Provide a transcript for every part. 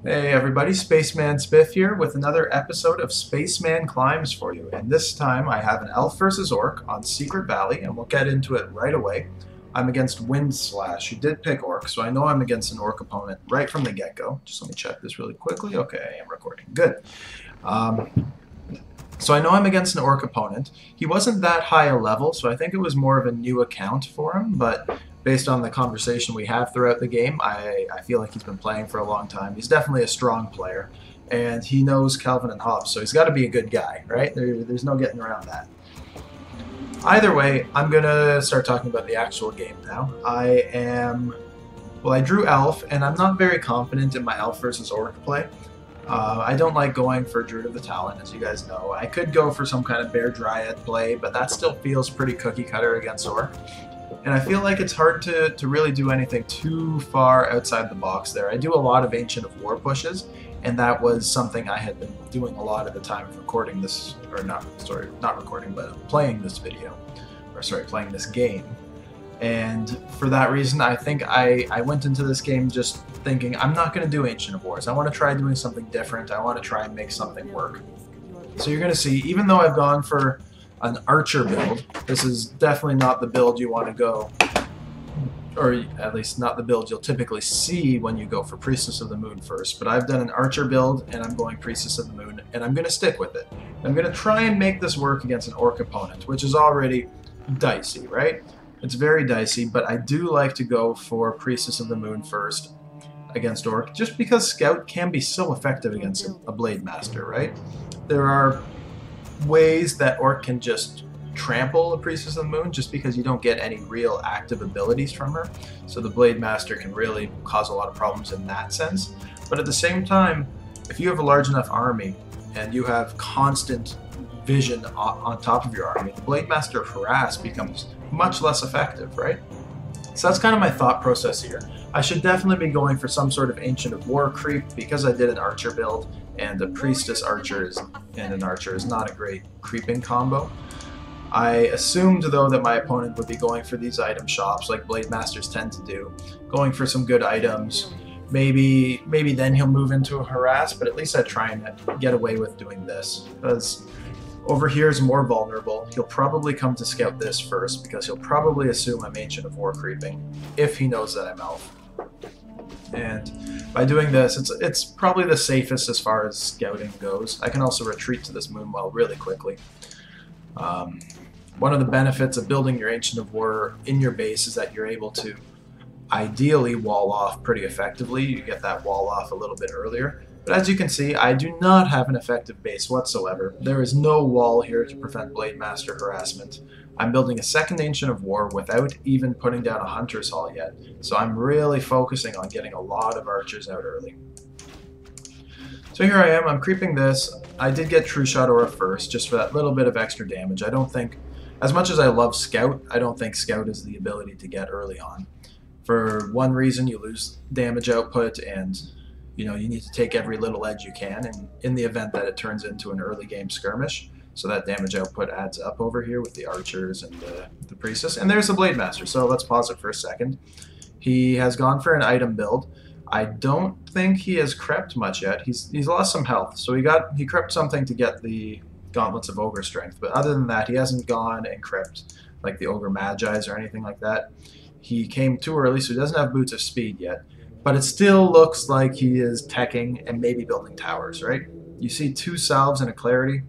Hey everybody, Spaceman Spiff here with another episode of Spaceman Climbs for you. And this time I have an elf versus orc on Secret Valley, and we'll get into it right away. I'm against Wind Slash, who did pick orc, so I know I'm against an orc opponent right from the get-go. Just let me check this really quickly. Okay, I am recording. Good. So I know I'm against an orc opponent. He wasn't that high a level, so I think it was more of a new account for him, but based on the conversation we have throughout the game, I feel like he's been playing for a long time. He's definitely a strong player, and he knows Calvin and Hobbes, so he's got to be a good guy, right? There's no getting around that. Either way, I'm going to start talking about the actual game now. I drew Elf, and I'm not very confident in my Elf versus Orc play. I don't like going for Druid of the Talon, as you guys know. I could go for some kind of Bear Dryad play, but that still feels pretty cookie cutter against Orc. And I feel like it's hard to really do anything too far outside the box there. I do a lot of Ancient of War pushes, and that was something I had been doing a lot at the time of recording this, or not recording, but playing this video. Playing this game. And for that reason, I think I went into this game just thinking, I'm not going to do Ancient of Wars. I want to try doing something different. I want to try and make something work. So you're going to see, even though I've gone for an Archer build, this is definitely not the build you want to go, or at least not the build you'll typically see when you go for Priestess of the Moon first. But I've done an Archer build, and I'm going Priestess of the Moon, and I'm going to stick with it. I'm going to try and make this work against an Orc opponent, which is already dicey, right? It's very dicey, but I do like to go for Priestess of the Moon first against Orc, just because Scout can be so effective against a Blademaster, right? There are ways that Orc can just trample a Priestess of the Moon just because you don't get any real active abilities from her. So the Blademaster can really cause a lot of problems in that sense. But at the same time, if you have a large enough army and you have constant vision on top of your army, the Blademaster harass becomes much less effective, right? So that's kind of my thought process here. I should definitely be going for some sort of Ancient of War creep because I did an Archer build, and a Priestess Archer and an Archer is not a great creeping combo. I assumed, though, that my opponent would be going for these item shops like Blademasters tend to do, going for some good items. Maybe then he'll move into a harass, but at least I try and get away with doing this, because over here is more vulnerable. He'll probably come to scout this first because he'll probably assume I'm Ancient of War creeping if he knows that I'm Elf. And by doing this, it's probably the safest as far as scouting goes. I can also retreat to this Moonwell really quickly. One of the benefits of building your Ancient of War in your base is that you're able to ideally wall off pretty effectively. You get that wall off a little bit earlier. But as you can see, I do not have an effective base whatsoever. There is no wall here to prevent Blademaster harassment. I'm building a second Ancient of War without even putting down a Hunter's Hall yet, so I'm really focusing on getting a lot of archers out early. So here I am, I'm creeping this. I did get True Shot Aura first, just for that little bit of extra damage. I don't think, as much as I love Scout, I don't think Scout is the ability to get early on. For one reason, you lose damage output, and you need to take every little edge you can, and in the event that it turns into an early game skirmish, so that damage output adds up over here with the archers and the priestess. And there's the Blademaster, so let's pause it for a second. He has gone for an item build. I don't think he has crept much yet. He's lost some health, so he crept something to get the Gauntlets of Ogre Strength, but other than that, he hasn't gone and crept like the Ogre Magi's or anything like that. He came too early, so he doesn't have Boots of Speed yet. But it still looks like he is teching and maybe building towers, right? You see 2 salves and a clarity.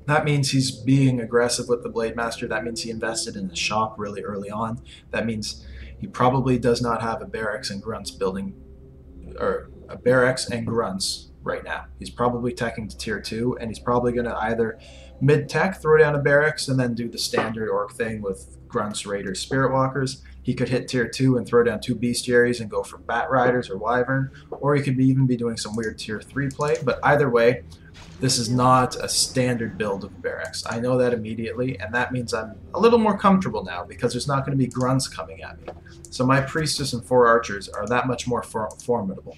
That means he's being aggressive with the Blademaster. That means he invested in the shop really early on. That means he probably does not have a Barracks and Grunts building, or a Barracks and Grunts right now. He's probably teching to tier 2, and he's probably going to either mid-tech, throw down a Barracks, and then do the standard Orc thing with Grunts, Raiders, Spirit Walkers. He could hit tier 2 and throw down 2 Bestiaries and go for Bat Riders or Wyvern, or he could even be doing some weird tier 3 play, but either way, this is not a standard build of Barracks. I know that immediately, and that means I'm a little more comfortable now because there's not going to be Grunts coming at me. So my Priestess and 4 Archers are that much more formidable.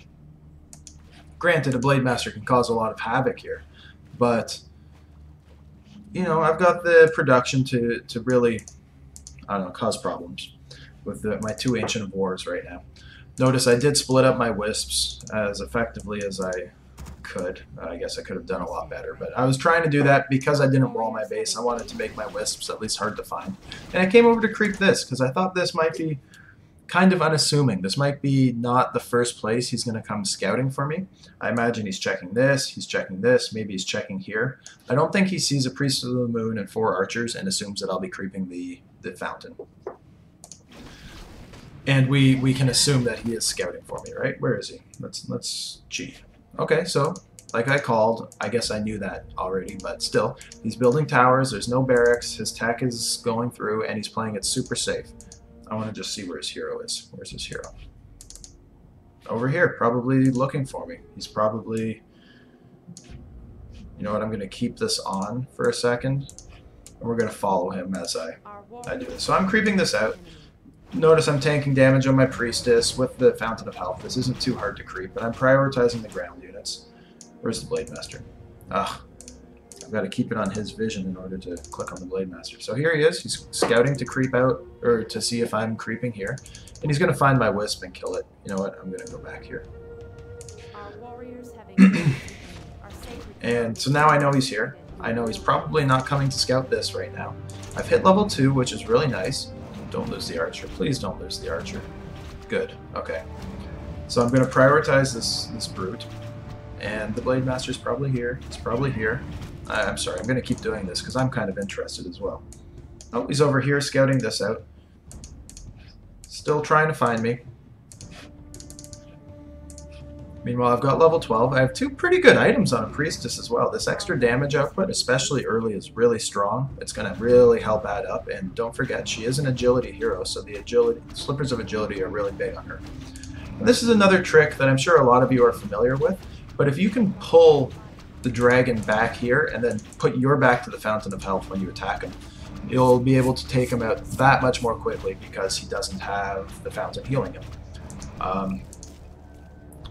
Granted, a Blademaster can cause a lot of havoc here, but I've got the production to really, I don't know, cause problems with my 2 Ancient of Wars right now. Notice I did split up my wisps as effectively as I could. I guess I could have done a lot better, but I was trying to do that because I didn't wall my base. I wanted to make my wisps at least hard to find. And I came over to creep this because I thought this might be kind of unassuming. This might be not the first place he's going to come scouting for me. I imagine he's checking this, maybe he's checking here. I don't think he sees a Priest of the Moon and 4 archers and assumes that I'll be creeping the fountain. And we can assume that he is scouting for me, right? Where is he? Let's G. Okay, so like I called, I guess I knew that already, but still, he's building towers, there's no barracks, his tech is going through, and he's playing it super safe. I want to just see where his hero is. Where's his hero? Over here, probably looking for me. He's probably... You know what, I'm going to keep this on for a second, and we're going to follow him as I do this. So I'm creeping this out. Notice I'm tanking damage on my Priestess with the Fountain of Health. This isn't too hard to creep, but I'm prioritizing the ground units. Where's the Blademaster? Ugh. I've got to keep it on his vision in order to click on the Blademaster. So here he is. He's scouting to creep out, or to see if I'm creeping here. And he's going to find my Wisp and kill it. You know what? I'm going to go back here. And so now I know he's here. I know he's probably not coming to scout this right now. I've hit level 2, which is really nice. Don't lose the archer. Please don't lose the archer. Good. Okay. So I'm going to prioritize this brute. And the Blademaster's probably here. He's probably here. I'm sorry. I'm going to keep doing this because I'm kind of interested as well. Oh, he's over here scouting this out. Still trying to find me. Meanwhile, I've got level 12. I have 2 pretty good items on a Priestess as well. This extra damage output, especially early, is really strong. It's going to really help add up. And don't forget, she is an agility hero, so the slippers of agility are really big on her. And this is another trick that I'm sure a lot of you are familiar with, but if you can pull the dragon back here and then put your back to the Fountain of Health when you attack him, you'll be able to take him out that much more quickly because he doesn't have the fountain healing him.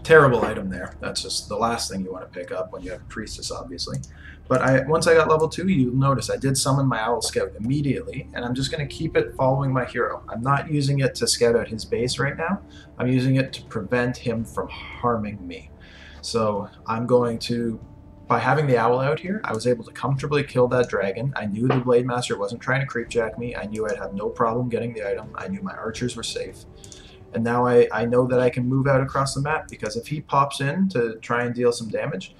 Terrible item there. That's just the last thing you want to pick up when you have a Priestess, obviously. But once I got level 2, you'll notice I did summon my Owl Scout immediately, and I'm just going to keep it following my hero. I'm not using it to scout out his base right now. I'm using it to prevent him from harming me. So I'm going to... By having the Owl out here, I was able to comfortably kill that dragon. I knew the Blademaster wasn't trying to creepjack me. I knew I'd have no problem getting the item. I knew my archers were safe. And now I know that I can move out across the map, because if he pops in to try and deal some damage,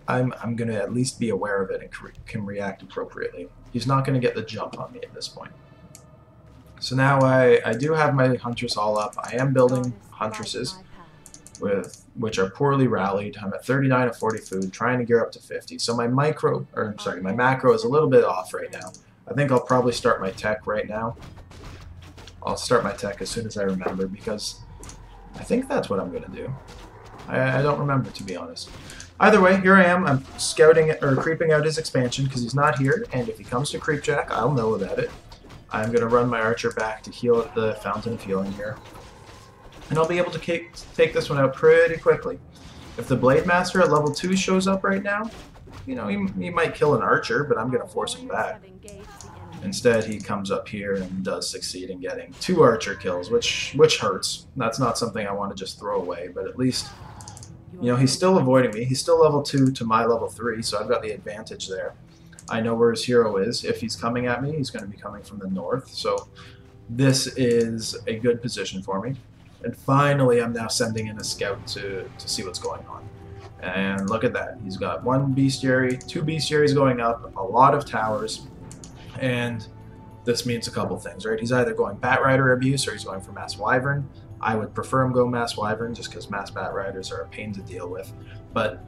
I'm going to at least be aware of it and can react appropriately. He's not going to get the jump on me at this point. So now I do have my Huntress all up. I am building Huntresses, which are poorly rallied. I'm at 39 of 40 food, trying to gear up to 50. So my my macro is a little bit off right now. I think I'll probably start my tech right now. I'll start my tech as soon as I remember, because I think that's what I'm going to do. I don't remember, to be honest. Either way, here I am. I'm scouting or creeping out his expansion because he's not here, and if he comes to creepjack, I'll know about it. I'm going to run my archer back to heal at the Fountain of Healing here. And I'll be able to take this one out pretty quickly. If the Blademaster at level 2 shows up right now, you know, he might kill an archer, but I'm going to force him back. Instead, he comes up here and does succeed in getting 2 archer kills, which hurts. That's not something I want to just throw away, but at least, you know, he's still avoiding me. He's still level 2 to my level 3, so I've got the advantage there. I know where his hero is. If he's coming at me, he's going to be coming from the north, so this is a good position for me. And finally, I'm now sending in a scout to see what's going on. And look at that. He's got 1 bestiary, 2 bestiaries going up, a lot of towers. And this means a couple things, right? He's either going Bat Rider abuse or he's going for Mass Wyvern. I would prefer him go Mass Wyvern just because Mass Bat Riders are a pain to deal with. But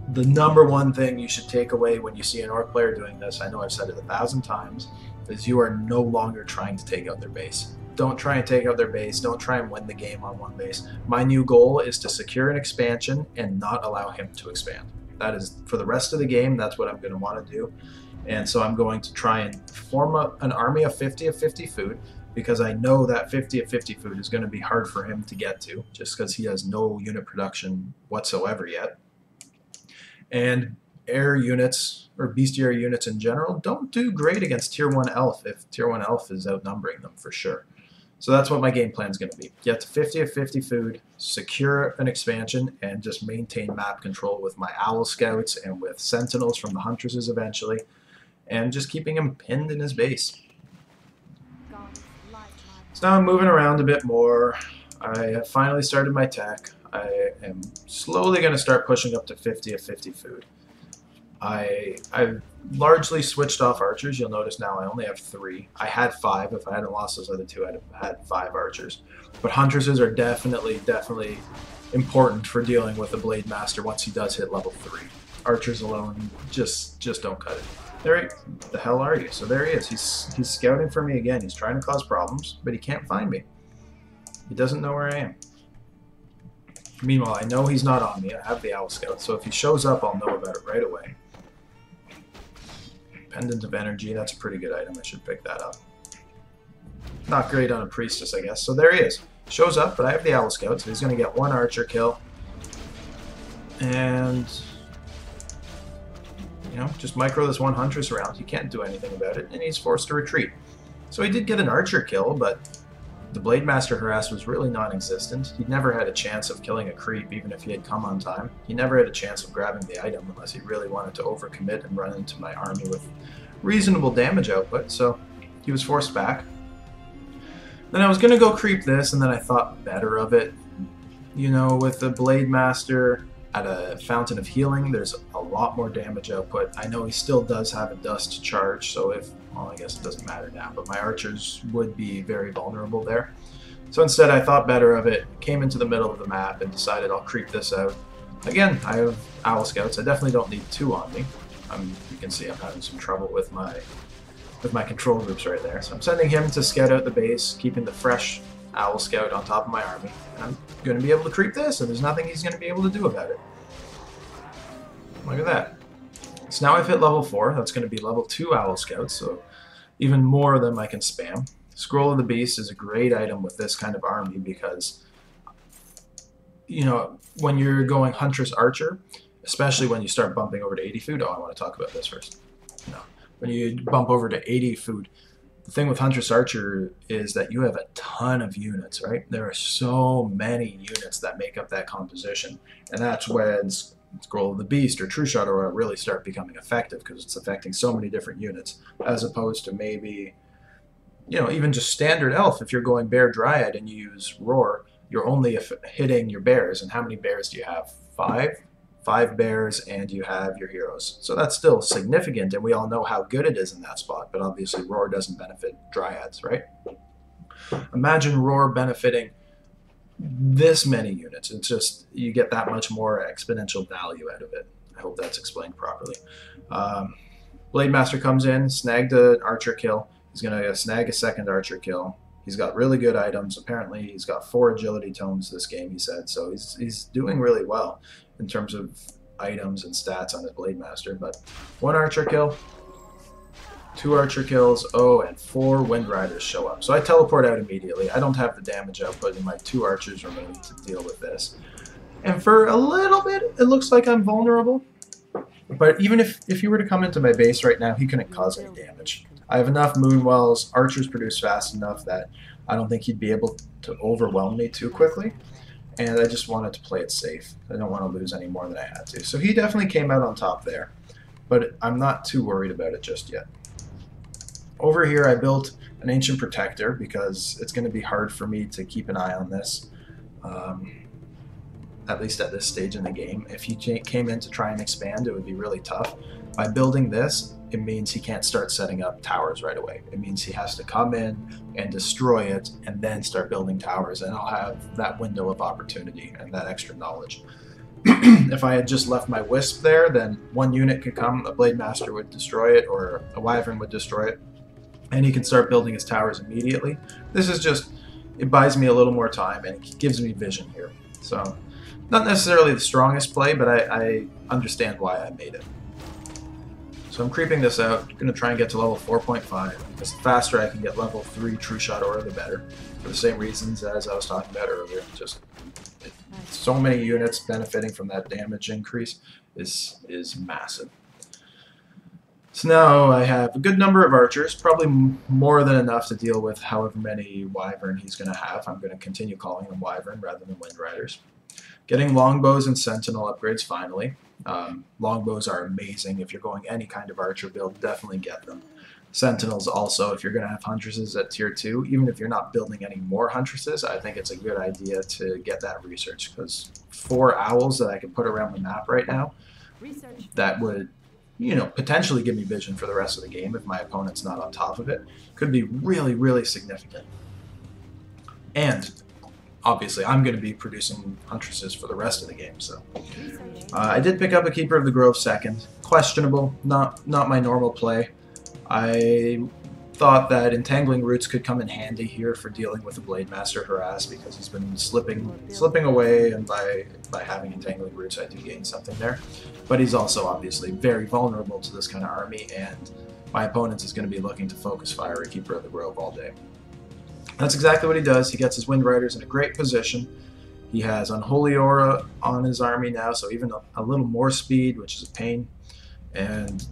the number one thing you should take away when you see an Orc player doing this, I know I've said it 1,000 times, is you are no longer trying to take out their base. Don't try and take out their base. Don't try and win the game on one base. My new goal is to secure an expansion and not allow him to expand. That is, for the rest of the game, that's what I'm going to want to do. And so I'm going to try and form an army of 50 of 50 food, because I know that 50 of 50 food is going to be hard for him to get to, just because he has no unit production whatsoever yet. And air units, or bestiary units in general, don't do great against tier 1 elf if tier 1 elf is outnumbering them for sure. So that's what my game plan is going to be. Get to 50 of 50 food, secure an expansion, and just maintain map control with my Owl Scouts and with Sentinels from the Huntresses eventually, and just keeping him pinned in his base. So now I'm moving around a bit more. I have finally started my tech. I am slowly going to start pushing up to 50 of 50 food. I've largely switched off archers. You'll notice now I only have 3. I had 5. If I hadn't lost those other 2, I'd have had 5 archers. But huntresses are definitely important for dealing with the Blademaster once he does hit level 3. Archers alone just don't cut it. There, the hell are you? So there he is. He's scouting for me again. He's trying to cause problems, but he can't find me. He doesn't know where I am. Meanwhile, I know he's not on me. I have the Owl Scout, so if he shows up, I'll know about it right away. Pendant of Energy, that's a pretty good item. I should pick that up. Not great on a Priestess, I guess. So there he is. Shows up, but I have the Owl Scout, so he's going to get 1 archer kill. And, you know, just micro this 1 Huntress around. He can't do anything about it, and he's forced to retreat. So he did get an archer kill, but the Blademaster harass was really non-existent. He never had a chance of killing a creep, even if he had come on time. He never had a chance of grabbing the item unless he really wanted to overcommit and run into my army with reasonable damage output, so he was forced back. Then I was going to go creep this, and then I thought better of it. You know, with the Blademaster at a Fountain of Healing, there's a lot more damage output. I know he still does have a dust charge, so if, well, I guess it doesn't matter now, but my archers would be very vulnerable there. So instead I thought better of it, came into the middle of the map and decided I'll creep this out. Again, I have Owl Scouts. I definitely don't need 2 on me. You can see I'm having some trouble with my control groups right there. So I'm sending him to scout out the base, keeping the fresh Owl Scout on top of my army. And I'm going to be able to creep this, and there's nothing he's going to be able to do about it. Look at that. So now I've hit level 4. That's going to be level 2 Owl Scouts, so even more of them I can spam. Scroll of the Beast is a great item with this kind of army because, you know, when you're going Huntress Archer, especially when you start bumping over to 80 food. Oh, I want to talk about this first. No. When you bump over to 80 food, the thing with Huntress Archer is that you have a ton of units, right? There are so many units that make up that composition, and that's when Scroll of the Beast or True Shot Aura really start becoming effective because it's affecting so many different units, as opposed to maybe, you know, even just standard elf. If you're going Bear Dryad and you use Roar, you're only hitting your bears. And how many bears do you have? 5? 5 bears, and you have your heroes. So that's still significant, and we all know how good it is in that spot, but obviously Roar doesn't benefit Dryads, right? Imagine Roar benefiting this many units. It's just, you get that much more exponential value out of it. I hope that's explained properly. Blademaster comes in, snagged an archer kill. He's going to snag a 2nd archer kill. He's got really good items. Apparently he's got 4 agility tomes this game, he said, so he's doing really well in terms of items and stats on his Blademaster. But 1 archer kill, 2 archer kills, oh, and 4 Wind Riders show up. So I teleport out immediately. I don't have the damage output, and my 2 archers remaining to deal with this. And for a little bit, it looks like I'm vulnerable. But even if you were to come into my base right now, he couldn't cause any damage. I have enough Moonwells, archers produce fast enough that I don't think he'd be able to overwhelm me too quickly. And I just wanted to play it safe. I don't want to lose any more than I had to. So he definitely came out on top there. But I'm not too worried about it just yet. Over here I built an Ancient Protector because it's going to be hard for me to keep an eye on this. At least at this stage in the game. If he came in to try and expand, it would be really tough. By building this, it means he can't start setting up towers right away. It means he has to come in and destroy it and then start building towers, and I'll have that window of opportunity and that extra knowledge. If I had just left my Wisp there, then 1 unit could come, a Blademaster would destroy it, or a Wyvern would destroy it, and he can start building his towers immediately. This is just, it buys me a little more time, and it gives me vision here. So, not necessarily the strongest play, but I understand why I made it. So I'm creeping this out. I'm going to try and get to level 4.5, because the faster I can get level 3 True Shot Aura, the better. For the same reasons as I was talking about earlier. Just so many units benefiting from that damage increase is massive. So now I have a good number of archers, probably more than enough to deal with however many wyvern he's going to have. I'm going to continue calling them wyvern rather than wind riders. Getting longbows and sentinel upgrades finally. Longbows are amazing. If you're going any kind of archer build, definitely get them. Sentinels also, if you're going to have huntresses at tier 2, even if you're not building any more huntresses, I think it's a good idea to get that research, because 4 owls that I can put around the map right now, that would, you know, potentially give me vision for the rest of the game if my opponent's not on top of it, could be really, really significant. And obviously I'm going to be producing huntresses for the rest of the game, so I did pick up a Keeper of the Grove second. Questionable, not my normal play. I thought that Entangling Roots could come in handy here for dealing with the Blademaster harass, because he's been slipping away, and by having Entangling Roots I do gain something there. But he's also obviously very vulnerable to this kind of army, and my opponent is going to be looking to focus fire a Keeper of the Grove all day. That's exactly what he does. He gets his Wind Riders in a great position. He has Unholy Aura on his army now, so even a little more speed, which is a pain. And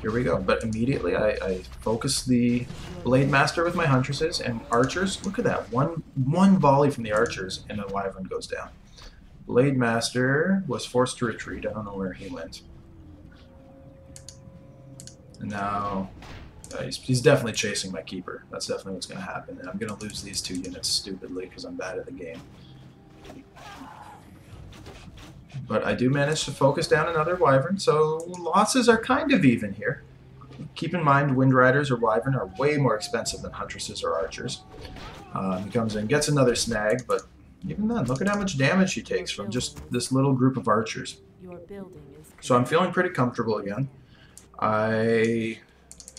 here we go. But immediately I focus the Blademaster with my Huntresses and Archers. Look at that. One volley from the Archers and a Wyvern goes down. Blademaster was forced to retreat. I don't know where he went. And now he's definitely chasing my Keeper. That's definitely what's going to happen. And I'm going to lose these 2 units stupidly because I'm bad at the game. But I do manage to focus down another Wyvern, so losses are kind of even here. Keep in mind, Wind Riders or Wyvern are way more expensive than Huntresses or Archers. He comes in, gets another snag, but even then, look at how much damage he takes from just this little group of Archers. So I'm feeling pretty comfortable again. I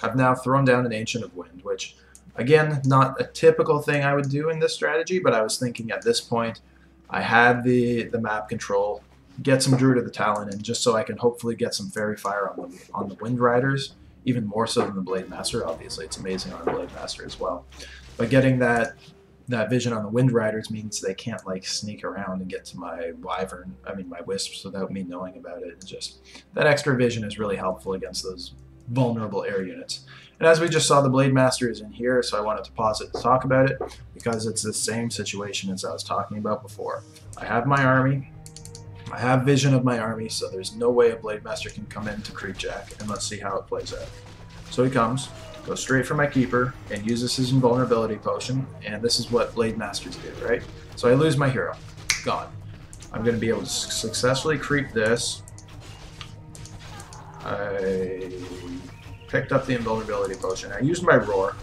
have now thrown down an Ancient of Wind, which, again, not a typical thing I would do in this strategy, but I was thinking at this point, I had the map control, get some Druid of the Talon in, just so I can hopefully get some Fairy Fire on the Wind Riders, even more so than the Blademaster. Obviously, it's amazing on the Blademaster as well. But getting that vision on the Wind Riders means they can't like sneak around and get to my my Wisps without me knowing about it. It's just that extra vision is really helpful against those vulnerable air units. And as we just saw, the Blademaster is in here, so I wanted to pause it to talk about it, because it's the same situation as I was talking about before. I have my army, I have vision of my army, so there's no way a Blademaster can come in to Creepjack, and let's see how it plays out. So he comes, goes straight for my Keeper, and uses his Invulnerability Potion, and this is what Blademasters do, right? So I lose my hero. Gone. I'm going to be able to successfully creep this. I picked up the Invulnerability Potion. I used my Roar.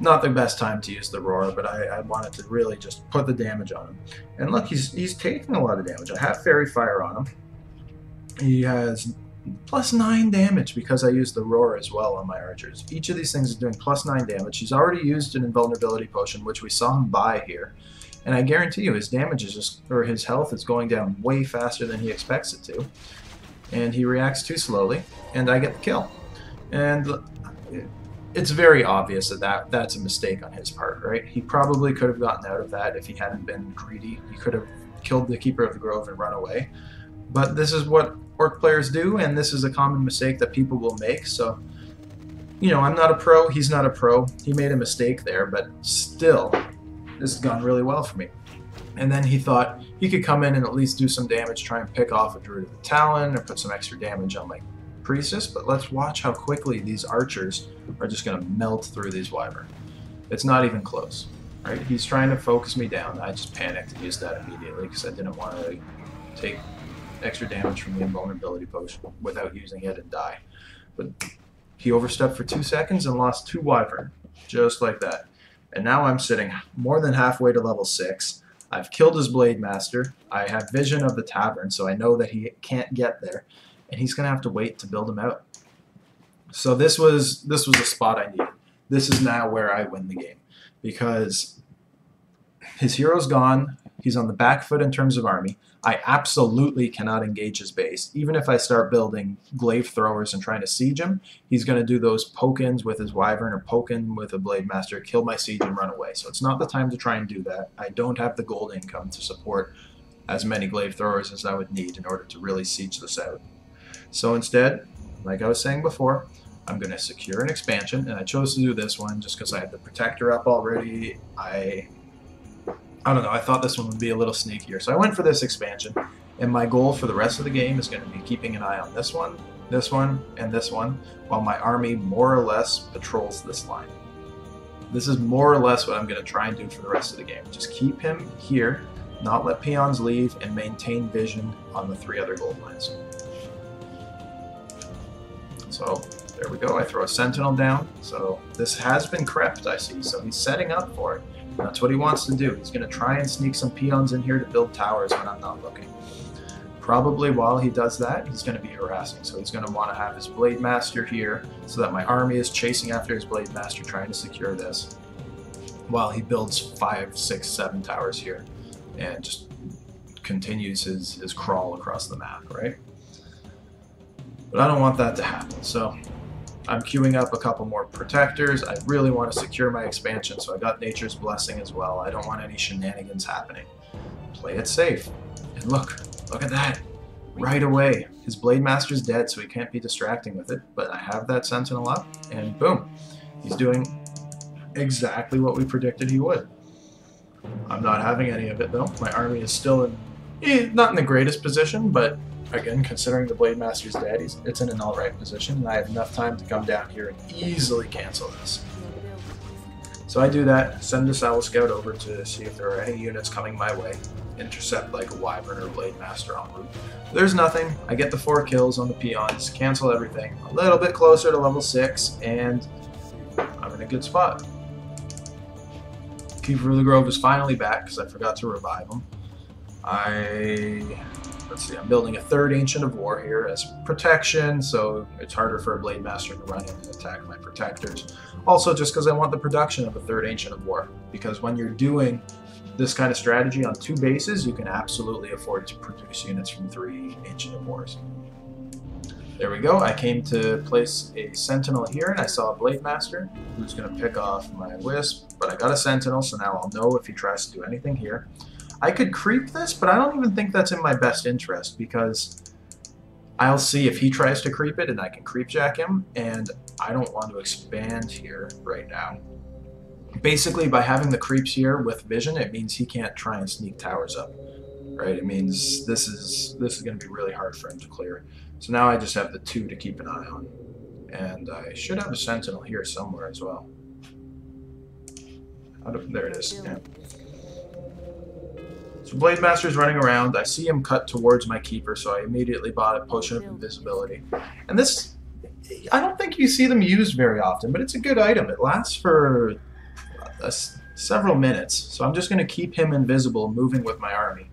Not the best time to use the Roar, but I wanted to really just put the damage on him. And look, he's taking a lot of damage. I have Fairy Fire on him. He has +9 damage because I used the Roar as well on my Archers. Each of these things is doing +9 damage. He's already used an Invulnerability Potion, which we saw him buy here. And I guarantee you his damage is just, or his health is going down way faster than he expects it to. And he reacts too slowly, and I get the kill. And it's very obvious that that's a mistake on his part, right? He probably could have gotten out of that if he hadn't been greedy. He could have killed the Keeper of the Grove and run away. But this is what Orc players do, and this is a common mistake that people will make. So, you know, I'm not a pro, he's not a pro. He made a mistake there, but still, this has gone really well for me. And then he thought he could come in and at least do some damage, try and pick off a Druid of the Talon, or put some extra damage on my Priestess, but let's watch how quickly these Archers are just going to melt through these Wyvern. It's not even close, right? He's trying to focus me down. I just panicked and used that immediately because I didn't want to take extra damage from the Invulnerability Potion without using it and die. But he overstepped for 2 seconds and lost 2 Wyvern, just like that. And now I'm sitting more than halfway to level 6. I've killed his Blademaster. I have vision of the Tavern, so I know that he can't get there. And he's going to have to wait to build him out. So this was the spot I needed. This is now where I win the game. Because his hero's gone. He's on the back foot in terms of army. I absolutely cannot engage his base. Even if I start building glaive throwers and trying to siege him, he's going to do those poke-ins with his Wyvern or poke-in with a Blademaster, kill my siege and run away. So it's not the time to try and do that. I don't have the gold income to support as many glaive throwers as I would need in order to really siege this out. So instead, like I was saying before, I'm going to secure an expansion, and I chose to do this one just because I had the Protector up already. I don't know, I thought this one would be a little sneakier, so I went for this expansion, and my goal for the rest of the game is going to be keeping an eye on this one, and this one, while my army more or less patrols this line. This is more or less what I'm going to try and do for the rest of the game. Just keep him here, not let peons leave, and maintain vision on the 3 other gold lines. So there we go, I throw a sentinel down. So this has been crept, I see, so he's setting up for it. That's what he wants to do. He's going to try and sneak some peons in here to build towers when I'm not looking. Probably while he does that, he's going to be harassing. So he's going to want to have his Blademaster here so that my army is chasing after his Blademaster trying to secure this, while he builds 5, 6, 7 towers here and just continues his crawl across the map, right? But I don't want that to happen, so I'm queuing up a couple more protectors. I really want to secure my expansion, so I got Nature's Blessing as well. I don't want any shenanigans happening. Play it safe. And look at that. Right away. His Blademaster's dead, so he can't be distracting with it, but I have that Sentinel up, and boom. He's doing exactly what we predicted he would. I'm not having any of it, though. My army is still not in the greatest position, but again, considering the Blademaster's dead, it's in an alright position, and I have enough time to come down here and easily cancel this. So I do that, send the Owl Scout over to see if there are any units coming my way, intercept like a Wyvern or Blademaster en route. There's nothing. I get the 4 kills on the peons, cancel everything, a little bit closer to level 6, and I'm in a good spot. Keeper of the Grove is finally back because I forgot to revive him. Let's see, I'm building a 3rd Ancient of War here as protection, so it's harder for a Blademaster to run in and attack my protectors. Also, just because I want the production of a 3rd Ancient of War, because when you're doing this kind of strategy on 2 bases, you can absolutely afford to produce units from 3 Ancient of Wars. There we go, I came to place a Sentinel here, and I saw a Blademaster who's going to pick off my Wisp, but I got a Sentinel, so now I'll know if he tries to do anything here. I could creep this, but I don't even think that's in my best interest, because I'll see if he tries to creep it and I can creep jack him, and I don't want to expand here right now. Basically, by having the creeps here with vision, it means he can't try and sneak towers up, right? It means this is going to be really hard for him to clear. So now I just have the 2 to keep an eye on, and I should have a Sentinel here somewhere as well. There it is. Yeah. So Blademaster's running around. I see him cut towards my keeper, so I immediately bought a Potion of Invisibility. And this, I don't think you see them used very often, but it's a good item. It lasts for several minutes, so I'm just going to keep him invisible, moving with my army.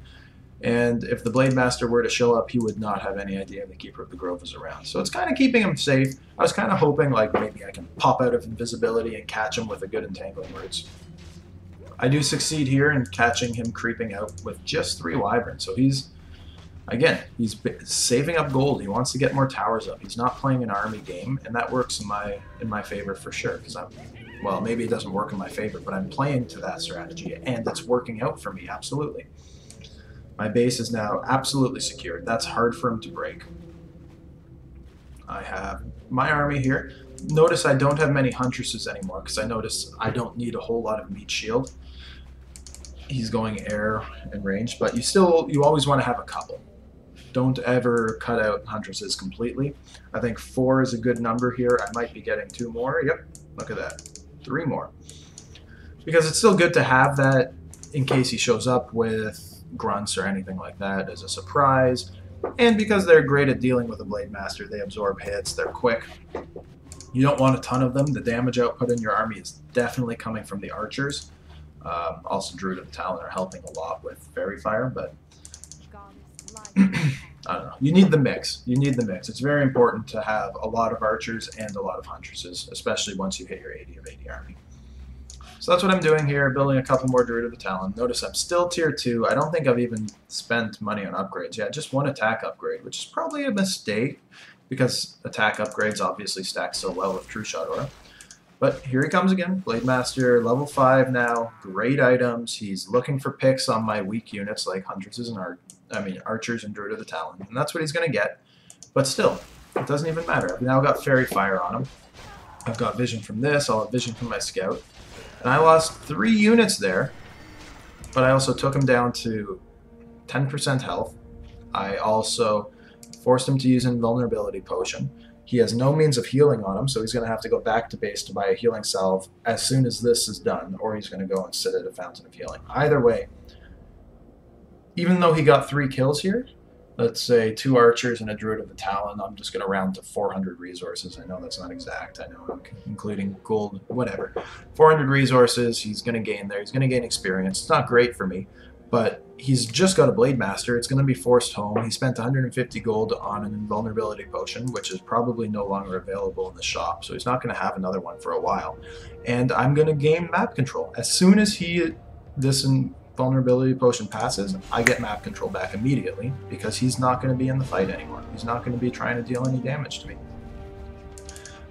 And if the Blademaster were to show up, he would not have any idea the Keeper of the Grove was around. So it's kind of keeping him safe. I was kind of hoping like maybe I can pop out of invisibility and catch him with a good Entangling Words. I do succeed here in catching him creeping out with just 3 Wyverns. So he's saving up gold. He wants to get more towers up. He's not playing an army game, and that works in my favor for sure. Because well, maybe it doesn't work in my favor, but I'm playing to that strategy, and it's working out for me absolutely. My base is now absolutely secured. That's hard for him to break. I have my army here. Notice I don't have many Huntresses anymore because I notice I don't need a whole lot of meat shield. He's going air and range, but you always want to have a couple. Don't ever cut out Huntresses completely. I think 4 is a good number here. I might be getting 2 more. Yep, look at that. 3 more. Because it's still good to have that in case he shows up with grunts or anything like that as a surprise. And because they're great at dealing with a Blademaster, they absorb hits, they're quick. You don't want a ton of them. The damage output in your army is definitely coming from the archers. Also, Druid of the Talon are helping a lot with Fairy Fire, but I don't know. You need the mix. You need the mix. It's very important to have a lot of archers and a lot of huntresses, especially once you hit your 80 of 80 army. So that's what I'm doing here, building a couple more Druid of the Talon. Notice I'm still tier 2. I don't think I've even spent money on upgrades yet. Just 1 attack upgrade, which is probably a mistake because attack upgrades obviously stack so well with True Shot Aura. But here he comes again, Blademaster, level 5 now, great items. He's looking for picks on my weak units like Huntresses and archers and Druid of the Talon, and that's what he's going to get. But still, It doesn't even matter. I've now got Fairy Fire on him. I've got vision from this, I'll have vision from my scout. And I lost 3 units there, but I also took him down to 10% health. I also forced him to use an invulnerability potion. He has no means of healing on him, so he's going to have to go back to base to buy a healing salve as soon as this is done, or he's going to go and sit at a fountain of healing. Either way, even though he got 3 kills here, let's say 2 archers and a druid of the talon, I'm just going to round to 400 resources. I know that's not exact. I know, including gold, whatever. 400 resources, he's going to gain there. He's going to gain experience. It's not great for me, but he's just got a Blademaster. It's going to be forced home. He spent 150 gold on an invulnerability potion, which is probably no longer available in the shop, so he's not going to have another one for a while. And I'm going to gain map control. As soon as this invulnerability potion passes, I get map control back immediately, because he's not going to be in the fight anymore. He's not going to be trying to deal any damage to me.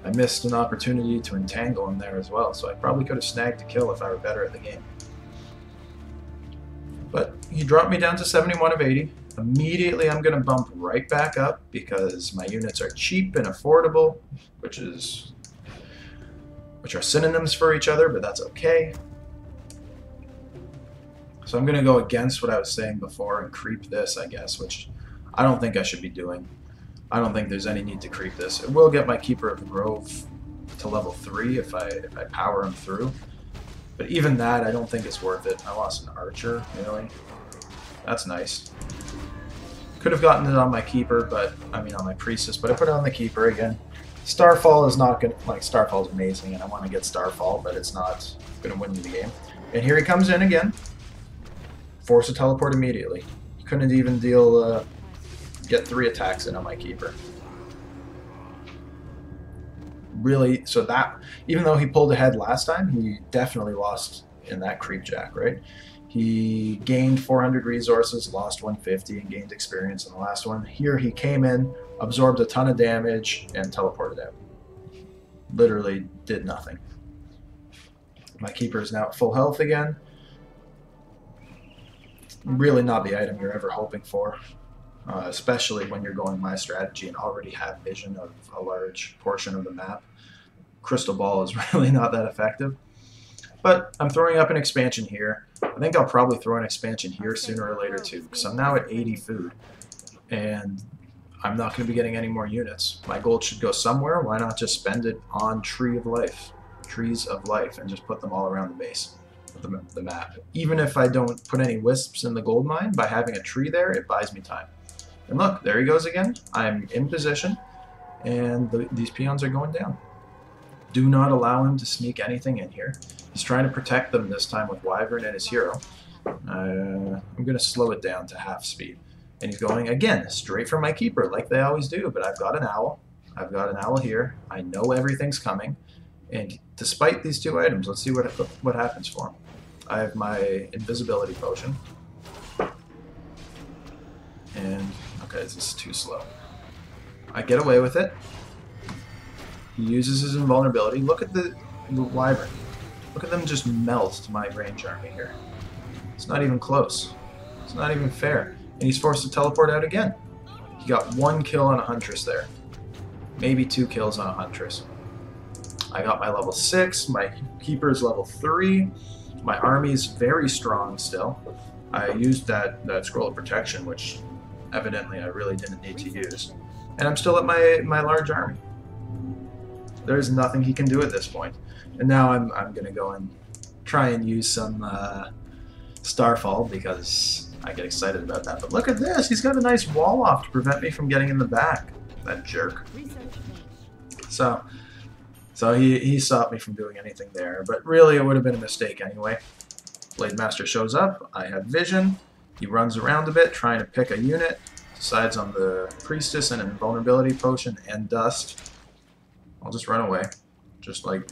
I missed an opportunity to entangle him there as well, so I probably could have snagged a kill if I were better at the game. But he dropped me down to 71 of 80. Immediately I'm going to bump right back up because my units are cheap and affordable, which are synonyms for each other, but that's okay. So I'm going to go against what I was saying before and creep this, I guess, which I don't think I should be doing. I don't think there's any need to creep this. It will get my Keeper of the Grove to level 3 if I power him through. But even that, I don't think it's worth it. I lost an archer, really. That's nice. Could have gotten it on my Keeper, but I mean on my Priestess, but I put it on the Keeper again. Starfall is not good. Like, Starfall is amazing, and I want to get Starfall, but it's not going to win me the game. And here he comes in again. Force a teleport immediately. Couldn't even get 3 attacks in on my Keeper. Really, so that, even though he pulled ahead last time, he definitely lost in that creep jack, right? He gained 400 resources, lost 150, and gained experience in the last one. Here he came in, absorbed a ton of damage, and teleported out. Literally did nothing. My Keeper is now at full health again. Really not the item you're ever hoping for. Especially when you're going my strategy and already have vision of a large portion of the map. Crystal Ball is really not that effective. But I'm throwing up an expansion here. I think I'll probably throw an expansion here sooner or later too, because I'm now at 80 food. And I'm not going to be getting any more units. My gold should go somewhere. Why not just spend it on Trees of Life, and just put them all around the base of the map. Even if I don't put any wisps in the gold mine, by having a tree there, it buys me time. And look, there he goes again. I'm in position, and these peons are going down. Do not allow him to sneak anything in here. He's trying to protect them this time with Wyvern and his hero. I'm going to slow it down to half speed. And he's going, again, straight for my Keeper, like they always do. But I've got an owl. I've got an owl here. I know everything's coming. And despite these 2 items, let's see what happens for him. I have my invisibility potion. And, okay, this is too slow. I get away with it. He uses his invulnerability. Look at the Wyvern. Look at them just melt my range army here. It's not even close. It's not even fair. And he's forced to teleport out again. He got 1 kill on a Huntress there. Maybe 2 kills on a Huntress. I got my level 6. My Keeper is level 3. My army is very strong still. I used that Scroll of Protection, which evidently I really didn't need to use. And I'm still at my large army. There's nothing he can do at this point. And now I'm going to go and try and use some Starfall because I get excited about that. But look at this! He's got a nice wall off to prevent me from getting in the back. That jerk. So he stopped me from doing anything there. But really, it would have been a mistake anyway. Blademaster shows up. I have vision. He runs around a bit, trying to pick a unit. Decides on the Priestess and an invulnerability potion and dust. I'll just run away. Just like,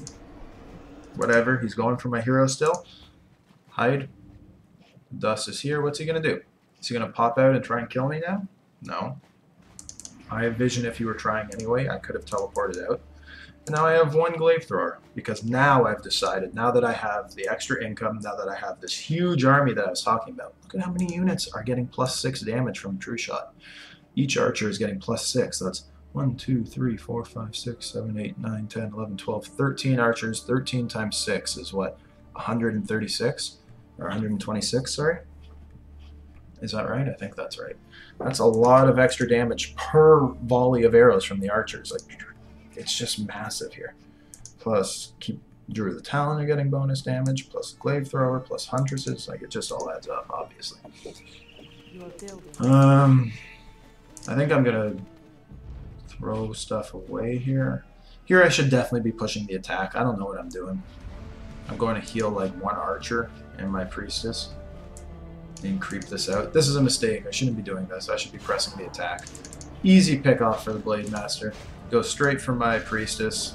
whatever. He's going for my hero still. Hide. Dust is here. What's he going to do? Is he going to pop out and try and kill me now? No. I have vision if he were trying anyway. I could have teleported out. And now I have 1 glaive thrower. Because now I've decided, now that I have the extra income, now that I have this huge army that I was talking about, look at how many units are getting +6 damage from True Shot. Each archer is getting +6. That's 1, 2, 3, 4, 5, 6, 7, 8, 9, 10, 11, 12, 13 archers. 13 times 6 is what? 136? Or 126, sorry? Is that right? I think that's right. That's a lot of extra damage per volley of arrows from the archers. Like, it's just massive here. Plus, keep Druid of the Talon are getting bonus damage, plus Glaive Thrower, plus Huntresses. Like, it just all adds up, obviously. I think I'm gonna throw stuff away here. Here I should definitely be pushing the attack. I don't know what I'm doing. I'm going to heal like one archer and my priestess and creep this out. This is a mistake. I shouldn't be doing this. I should be pressing the attack. Easy pick off for the Blademaster. Go straight for my priestess.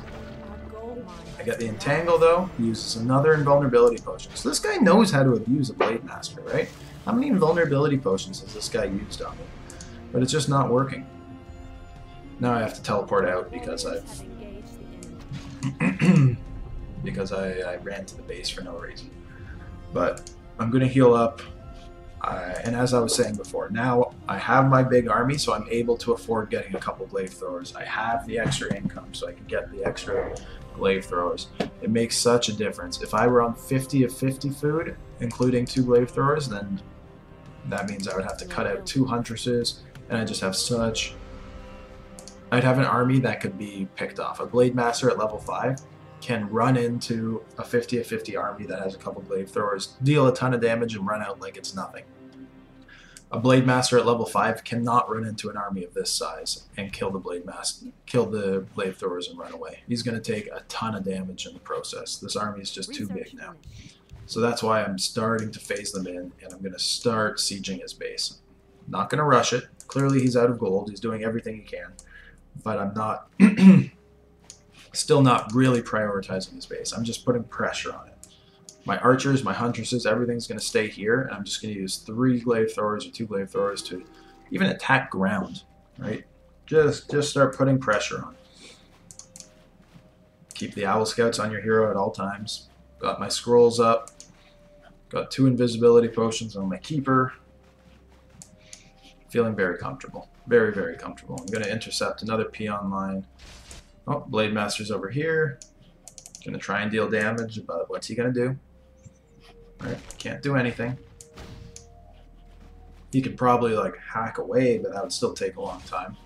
I get the entangle though. He uses another invulnerability potion. So this guy knows how to abuse a Blademaster, right? How many invulnerability potions has this guy used on me? But it's just not working. Now I have to teleport out because I've because I ran to the base for no reason. But I'm going to heal up. And as I was saying before, now I have my big army, so I'm able to afford getting a couple glaive throwers. I have the extra income, so I can get the extra glaive throwers. It makes such a difference. If I were on 50 of 50 food, including 2 glaive throwers, then that means I would have to cut out 2 huntresses, and I just have such... I'd have an army that could be picked off. A Blademaster at level 5 can run into a 50 of 50 army that has a couple glaive throwers, deal a ton of damage, and run out like it's nothing. A Blademaster at level 5 cannot run into an army of this size and kill the Blademaster, kill the glaive throwers and run away. He's going to take a ton of damage in the process. This army is just too big now. So that's why I'm starting to phase them in, and I'm going to start sieging his base. Not going to rush it. Clearly he's out of gold. He's doing everything he can. But I'm not, still not really prioritizing his base. I'm just putting pressure on it. My archers, my huntresses, everything's going to stay here, and I'm just going to use 3 glaive throwers or 2 glaive throwers to even attack ground, right? Just start putting pressure on. Keep the owl scouts on your hero at all times. Got my scrolls up. Got 2 invisibility potions on my keeper. Feeling very comfortable. Very, very comfortable. I'm going to intercept another peon line. Oh, Blademaster's over here. Going to try and deal damage, but what's he going to do? Alright, can't do anything. He could probably like hack away, but that would still take a long time.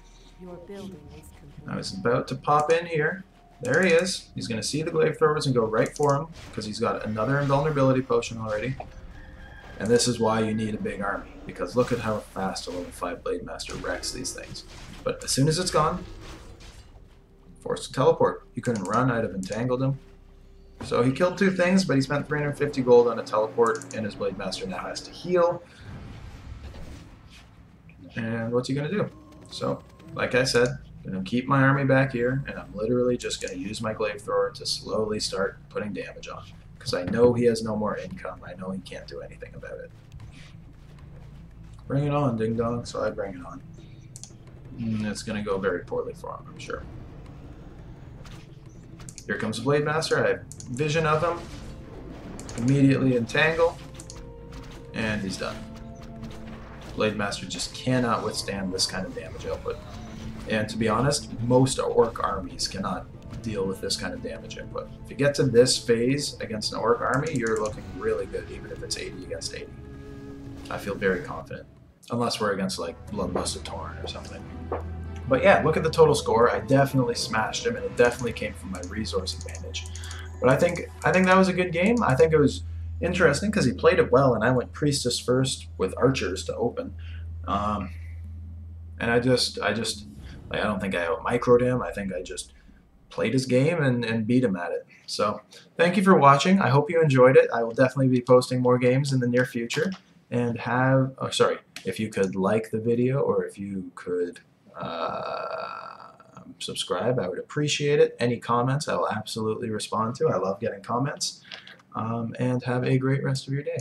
I was about to pop in here. There he is. He's going to see the glaive throwers and go right for him because he's got another invulnerability potion already. And this is why you need a big army, because look at how fast a level 5 Blademaster wrecks these things. But as soon as it's gone, forced to teleport. He couldn't run, I'd have entangled him. So he killed 2 things, but he spent 350 gold on a teleport, and his Blademaster now has to heal. And what's he going to do? So, like I said, I'm going to keep my army back here, and I'm literally just going to use my glaive thrower to slowly start putting damage on. Because I know he has no more income. I know he can't do anything about it. Bring it on, ding dong. So I bring it on. And it's going to go very poorly for him, I'm sure. Here comes the Blademaster. I have vision of him. Immediately entangle. And he's done. Blademaster just cannot withstand this kind of damage output. And to be honest, most orc armies cannot deal with this kind of damage input. If you get to this phase against an orc army, you're looking really good, even if it's 80 against 80. I feel very confident. Unless we're against like Bloodlusted Tauren or something. But yeah, look at the total score. I definitely smashed him, and it definitely came from my resource advantage. But I think that was a good game. I think it was interesting because he played it well, and I went Priestess first with archers to open. And I don't think I out-microed him. I think I just played his game and beat him at it. So thank you for watching. I hope you enjoyed it. I will definitely be posting more games in the near future. And if you could like the video, or if you could subscribe, I would appreciate it. Any comments I will absolutely respond to. I love getting comments. And have a great rest of your day.